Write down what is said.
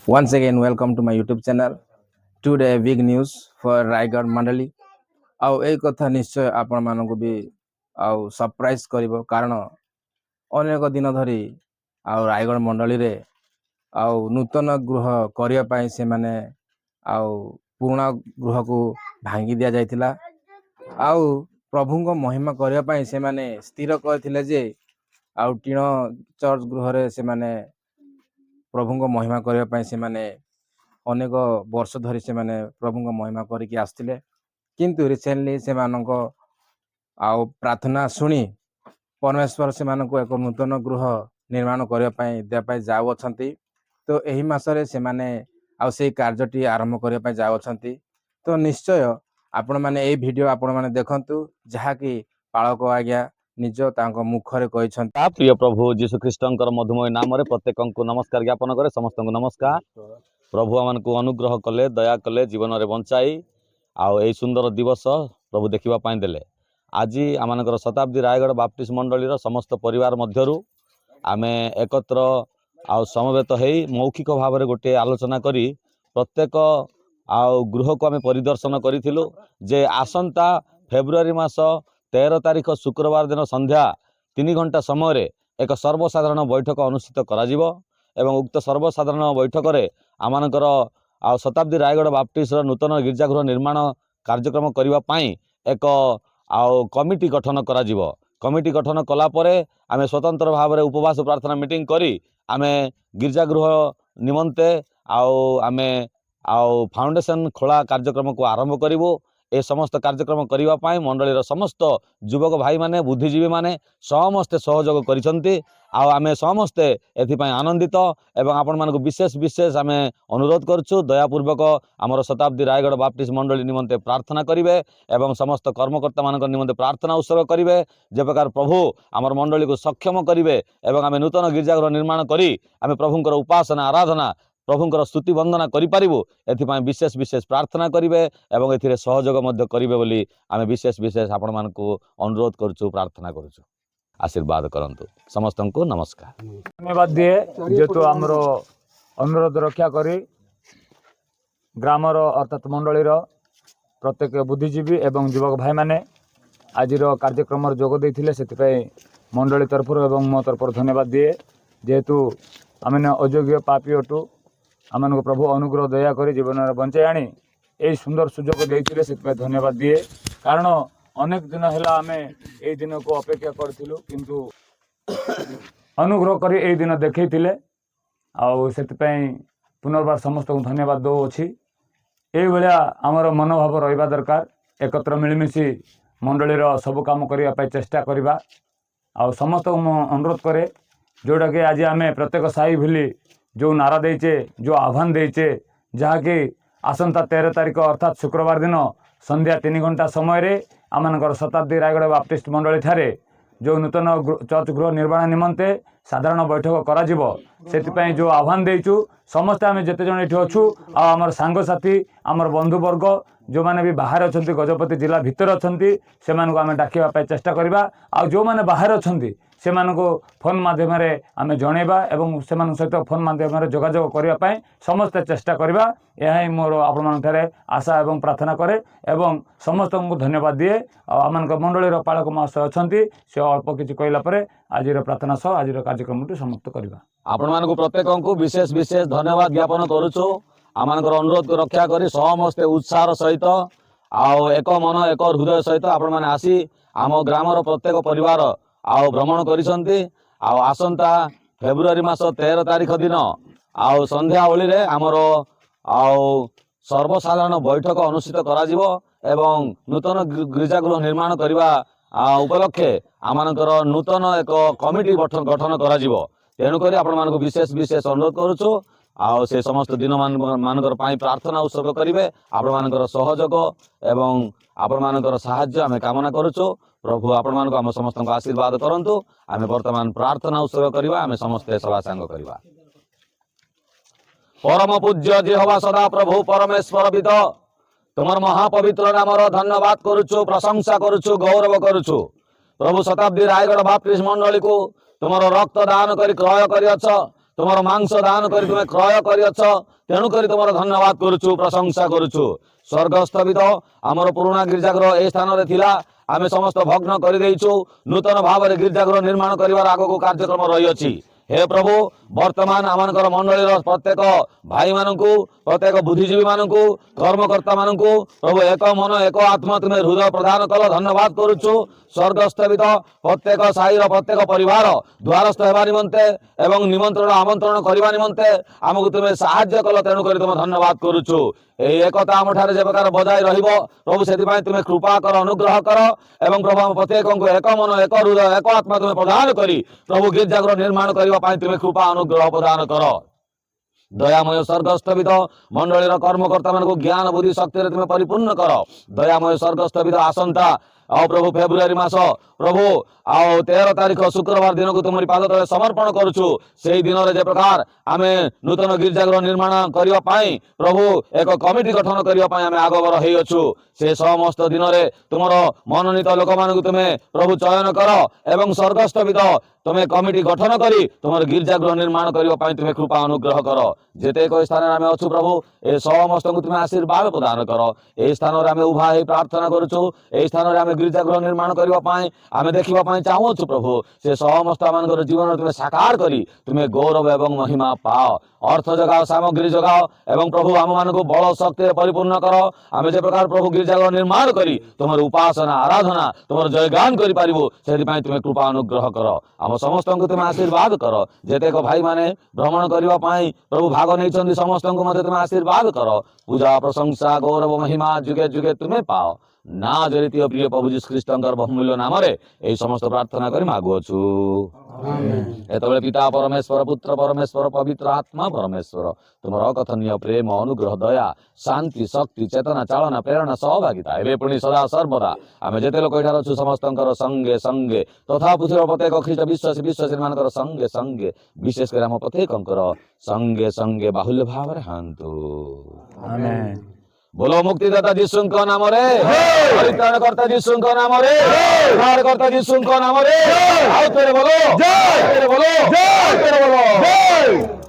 Once again, welcome to my YouTube channel. Today, big news for Raigad Mandali. ଆଉ ଏଇ କଥା ନିଶ୍ଚୟ ଆପଣମାନଙ୍କୁ ବି ଆଉ ସରପ୍ରାଇଜ କରିବ କାରଣ ଅନେକ ଦିନ ଧରି ଆଉ ରାୟଗଡ଼ ମଣ୍ଡଳୀରେ ଆଉ ନୂତନ ଗୃହ କରିବା ପାଇଁ ସେମାନେ ଆଉ ପୁରୁଣା ଗୃହକୁ ଭାଙ୍ଗି ଦିଆଯାଇଥିଲା ଆଉ ପ୍ରଭୁଙ୍କ ମହିମା କରିବା ପାଇଁ ସେମାନେ ସ୍ଥିର କରିଥିଲେ ଯେ ଆଉ ଟିଣ ଚର୍ଚ୍ଚ ଗୃହରେ ସେମାନେ ପ୍ରଭୁଙ୍କ ମହିମା କରିବା ପାଇଁ ସେମାନେ ଅନେକ ବର୍ଷ ଧରି ସେମାନେ ପ୍ରଭୁଙ୍କ ମହିମା କରିକି ଆସିଥିଲେ କିନ୍ତୁ ରିସେଣ୍ଟଲି ସେମାନଙ୍କ ଆଉ ପ୍ରାର୍ଥନା ଶୁଣି ପରମେଶ୍ୱର ସେମାନଙ୍କୁ ଏକ ନୂତନ ଗୃହ ନିର୍ମାଣ କରିବା ପାଇଁ ଦେବା ପାଇଁ ଯାଉଅଛନ୍ତି। ତ ଏହି ମାସରେ ସେମାନେ ଆଉ ସେଇ କାର୍ଯ୍ୟଟି ଆରମ୍ଭ କରିବା ପାଇଁ ଯାଉଅଛନ୍ତି। ତ ନିଶ୍ଚୟ ଆପଣମାନେ ଏଇ ଭିଡ଼ିଓ ଆପଣମାନେ ଦେଖନ୍ତୁ ଯାହାକି ପାଳକ ଆଜ୍ଞା ନିଜ ତାଙ୍କ ମୁଖରେ କହିଛନ୍ତି। प्रिय प्रभु जीशु ख्रीष्टंकर मधुमय नाम प्रत्येक को नमस्कार ज्ञापन करे समस्त को नमस्कार। प्रभु आम को अनुग्रह कले दया कले जीवन में बंचाई आउ यही सुंदर दिवस प्रभु देखा देले। आज आम शताब्दी रायगढ़ बाप्टिस्ट मंडलीर समस्त परिवार मध्यरु आमे एकत्र आउ समवेत हो मौखिक भाव में गोटे आलोचना करी प्रत्येक आउ गृह को आम परिदर्शन करूँ जे आसंता फेब्रुआरी मास 13 तारीख शुक्रवार दिन संध्या 3 घंटा समय एक सर्वसाधारण बैठक अनुष्ठित करा एवं उक्त सर्वसाधारण बैठक में आमर आ शताब्दी रायगढ़ बाप्टिस्ट नूतन गिरजागृह निर्माण कार्यक्रम करने एक आउ कमिटी गठन करा कमिटी गठन कलापर आम स्वतंत्र भाव में उपवास प्रार्थना मीटिंग करी आम गिरजागृह निमंते आम फाउंडेशन खोला कार्यक्रम को आरंभ करूँ। ए समस्त कार्यक्रम करने मंडलीर समस्त युवक भाई माने बुद्धिजीवी माने समस्ते सहयोग करिसंती आमे समस्ते एथिपाई आनंदित एवं आपण मानक विशेष विशेष आमे अनुरोध करछु दयापूर्वक आमर शताब्दी रायगढ़ बाप्टिस्ट मंडली निमंते प्रार्थना करिवे एवं समस्त कर्मकर्ता मानक निमंते प्रार्थना उत्सर्ग करिवे जे प्रकार प्रभु आमर मंडली को सक्षम करिवे एवं आमे नूतन गिरजाघर निर्माण करी आमे प्रभुंकर उपासना आराधना प्रभुंकर स्तुति वंदना करिपारिबु एथिपाई विशेष विशेष प्रार्थना करिवे एवं एथिरे सहयोग मध्य करिवे बोली आमे विशेष विशेष आपण मानकु अनुरोध करछु प्रार्थना करछु आशीर्वाद करंतु समस्त को नमस्कार धन्यवाद दिए जेतु आमर अनुरोध रक्षा करी ग्रामर अर्थात मंडलीर प्रत्येक बुद्धिजीवी एवं युवक भाई माने आज कार्यक्रम जोग देथिले सेतिपई मंडली तरफ एवं मो तरफ धन्यवाद दिए जेहेतु आम अयोग्य पापी अटू आम प्रभु अनुग्रह दया करी जीवन में बंचाई आनी यही सुंदर सुजोग देते से धन्यवाद दिए कारण अनेक दिन है आम यही दिन को अपेक्षा करूँ किंतु अनुग्रह कर यही दिन देखते से पुनर्बार समस्त को धन्यवाद दौची यही भाया आमर मनोभाव रहा दरकार एकत्र मिलमिशी मंडलीर सब काम करने चेष्टा करवा आ समस्त को अनुरोध करे जोटा कि आज आम प्रत्येक साई भूली जो नारा देचे जो आह्वान देचे जहाँकि आसंता 13 तारीख अर्थात शुक्रवार दिन संध्या 3 घंटा समय आमर शताब्दी रायगढ़ बाप्टिस्ट मंडली ठारे जो नूतन चर्च गृह निर्माण निमंते साधारण बैठक करा से जो आह्वान देचु समस्ते आम जिते जन ये अच्छू आमर सांगसाथी आमर बंधुवर्ग जो मैंने भी बाहर अच्छा गजपति जिला भितर अच्छा से आम डाकवाई चेष्टा करवा आ जो मैंने बाहर अच्छा से फोन माध्यम आम जनइबा एवं से सहित फोन माध्यम जोगाजोग करने समस्ते चेष्टा करवा यह मोर आपण आशा एवं प्रार्थना करे एवं समस्त को धन्यवाद दिए आम मंडलीर पालक महाशय अच्छा से अल्प किसी कहला आज प्रार्थना सह आज कार्यक्रम समाप्त करवा आपण प्रत्येक को विशेष विशेष धन्यवाद ज्ञापन करुछु आमनकर अनुरोध को रक्षा करी समस्ते उत्साह सहित आउ एक मन एक हृदय सहित आपण माने आसी आम ग्रामर प्रत्येक परिवार आउ भ्रमण करिसंती आउ आसंता फेब्रुआरी मास 13 तारीख दिन आउ संध्या ओली आमर आउ सर्वसाधारण बैठक अनुष्ठित करा एवं नूतन गिरजागृह निर्माण करने उपलक्षे आमनकर नूतन एक कमिटी गठन करा तेणुक आपण मानक विशेष विशेष अनुरोध करुछु आउ से समस्त दिन मानकर प्रार्थना उत्सर्ग करेंगे आपण मानकर सहयोग एवं आपण मानकर साहाय्य आम कामना करुछु प्रभु आपण मानक आम समस्त को आशीर्वाद करंतु आम वर्तमान प्रार्थना उत्सर्ग करवा आम समस्ते सभा सांग करवा परम पूज्य जेहोवा सदा प्रभु परमेश्वर विद तुमर महापवित्र नामर धन्यवाद करुछु प्रशंसा करुछु गौरव करुछु प्रभु शताब्दी रायगढ़ बाप्टिस्ट मंडली को तुमर रक्त दान करी क्रय करियछ तुमर मांस दान कर तुम क्रय कर तेणुक तुम धन्यवाद करुचु प्रशंसा करुचु। स्वर्गस्थ भी तो आमर पुराणा गिरजाघर ए स्थान रे थिला आमे समस्त भग्न कर देइछु नूतन भाव में गिरजाघर निर्माण करिवार आगको कार्यक्रम रही अछि। हे प्रभु वर्तमान आमनकर मंडलीर प्रत्येक भाई मानकु प्रत्येक बुद्धिजीवी मानकु कर्मकर्ता मानकु प्रभु एक मन एक आत्मा तुम्हें हृदय प्रदान कल धन्यवाद करुचु। स्वर्गस्थ भी तो प्रत्येक साईर प्रत्येक परिवार द्वारस्थ होगा निमंते एवं निमंत्रण आमंत्रण करने निमंते आमको तुम्हें साहाय्य कल तेणुक तुम धन्यवाद करुचु। एकता आम ठारे जे प्रकार बजाय रहिबो प्रभु से तुम्हें कृपा कर अनुग्रह कर एवं प्रभु आम प्रत्येक एक मन एक हृदय एक आत्मा तुम्हें प्रदान करी प्रभु गिरजाघर निर्माण करने तुम्हें कृपा अनुग्रह प्रदान कर। दयामय स्वर्गस्थ भी तो मंडलीर कर्मकर्ता मान ज्ञान बुद्धि शक्ति तुम्हें परिपूर्ण कर। दयामय स्वर्गस्थ भी तो आसंता आओ प्रभु फेब्रुआरी मास प्रभु आओ 13 तारीख शुक्रवार दिन को तुम्हारी पाद तले समर्पण करुचु। से दिन रे जे प्रकार आमे नूतन गिरजाघर निर्माण करिवा पाई प्रभु एक कमिटी गठन करिवा पाई आमे आगबर हेइ अछु। से समस्त दिन रे तुमरो मनोनीत लोक मान तुम्हें प्रभु चयन कर एवं स्वर्गस्थ भी तो तुम्हें कमिटी गठन करी तुम गिरजागृह निर्माण करने तुम्हें कृपा अनुग्रह कर। जेते एक स्थान आम अच्छु प्रभु ए समस्त को तुम्हें आशीर्वाद प्रदान कर। ए स्थान आम उभा हो प्रार्थना करुचु ए स्थान आम गिरजागृह निर्माण करने आम देखा चाहूँ प्रभु से समस्त आम जीवन तुम्हें साकार करी तुम्हें गौरव एवं महिमा पाओ अर्थ जगाओ सामग्री जगाओ एवं प्रभु आम मान को बल शक्ति परिपूर्ण कर। आम जे प्रकार प्रभु गिरजाघर निर्माण करी तुम उपासना आराधना तुम जयगान करूँ से तुम्हें कृपा अनुग्रह कर। आम समस्त को तुम आशीर्वाद कर। जेतेक भाई माने भ्रमण करने प्रभु भाग नहीं समस्त को मत तुम आशीर्वाद कर। पूजा प्रशंसा गौरव महिमा जुगे जुगे तुम्हें पाओ ना जरित प्रिय प्रभु जीशु ख्रीष्टंकर बहुमूल्य नाम रे समस्त प्रार्थना कर मागुअछु। एतबेले पिता परमेश्वर पुत्र परमेश्वर पवित्र आत्मा परमेश्वर तुम अकथनीय प्रेम अनुग्रह दया शांति शक्ति चेतना चालना प्रेरणा सहभागिता एवं पुणी सदा सर्वदा आम जेते लोक एठार अच्छु समस्तंकर संगे संगे तथा पृथ्वी प्रत्येक ख्रीष्ट विश्वासी विश्वासी मानकर संगे संगे विशेष कर आम प्रत्येकंकर संगे संगे बाहुल्य भाव हांतु। आमेन। बोलो मुक्तिदाता जीशु नाम रे परित्राणकर्ता जीशु नाम रे उद्धारकर्ता जीशु नाम रे आओ तेरे बोलो जय तेरे बोलो जय तेरे बोलो जय।